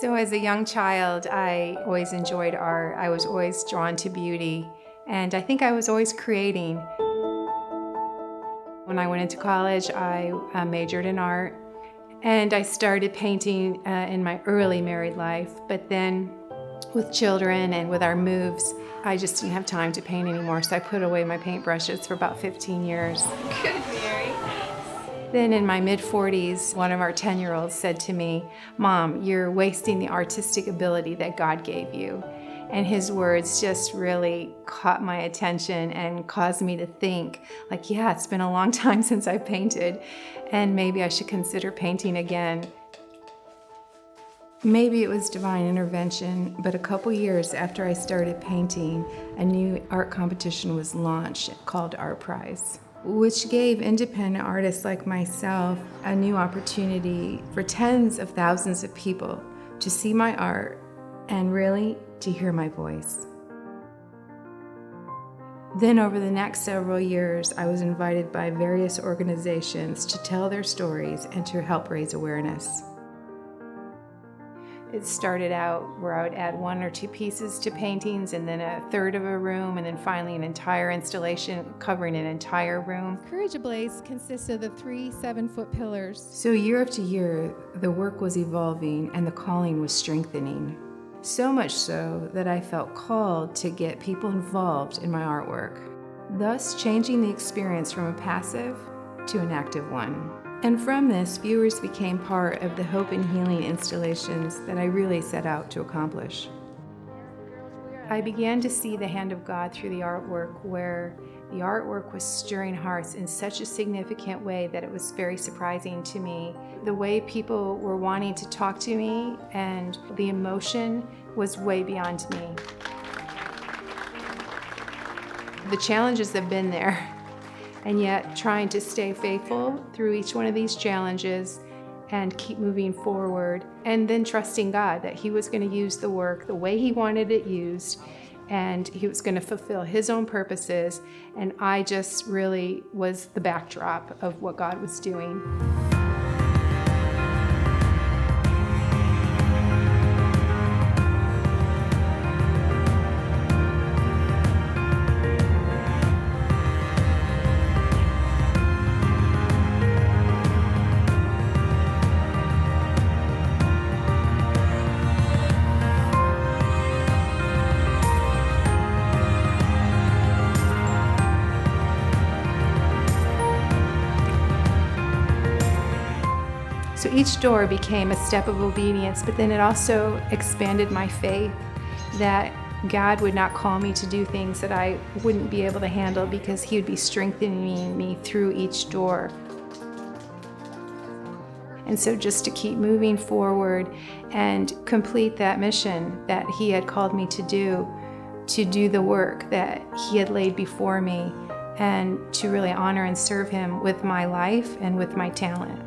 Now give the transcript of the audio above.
So as a young child, I always enjoyed art. I was always drawn to beauty, and I think I was always creating. When I went into college, I majored in art, and I started painting in my early married life. But then with children and with our moves, I just didn't have time to paint anymore, so I put away my paintbrushes for about 15 years. Good, Mary. Then in my mid-40s, one of our 10-year-olds said to me, "Mom, you're wasting the artistic ability that God gave you." And his words just really caught my attention and caused me to think, like, yeah, it's been a long time since I've painted, and maybe I should consider painting again. Maybe it was divine intervention, but a couple years after I started painting, a new art competition was launched called Art Prize, which gave independent artists like myself a new opportunity for tens of thousands of people to see my art and really to hear my voice. Then over the next several years, I was invited by various organizations to tell their stories and to help raise awareness. It started out where I would add 1 or 2 pieces to paintings, and then a third of a room, and then finally an entire installation covering an entire room. Courage Ablaze consists of the 3 7-foot pillars. So year after year, the work was evolving and the calling was strengthening. So much so that I felt called to get people involved in my artwork, thus changing the experience from a passive to an active one. And from this, viewers became part of the hope and healing installations that I really set out to accomplish. I began to see the hand of God through the artwork, where the artwork was stirring hearts in such a significant way that it was very surprising to me. The way people were wanting to talk to me and the emotion was way beyond me. The challenges have been there, and yet trying to stay faithful through each one of these challenges and keep moving forward, and then trusting God that He was going to use the work the way He wanted it used, and He was going to fulfill His own purposes, and I just really was the backdrop of what God was doing. So each door became a step of obedience, but then it also expanded my faith that God would not call me to do things that I wouldn't be able to handle, because He would be strengthening me through each door. And so just to keep moving forward and complete that mission that He had called me to do the work that He had laid before me, and to really honor and serve Him with my life and with my talent.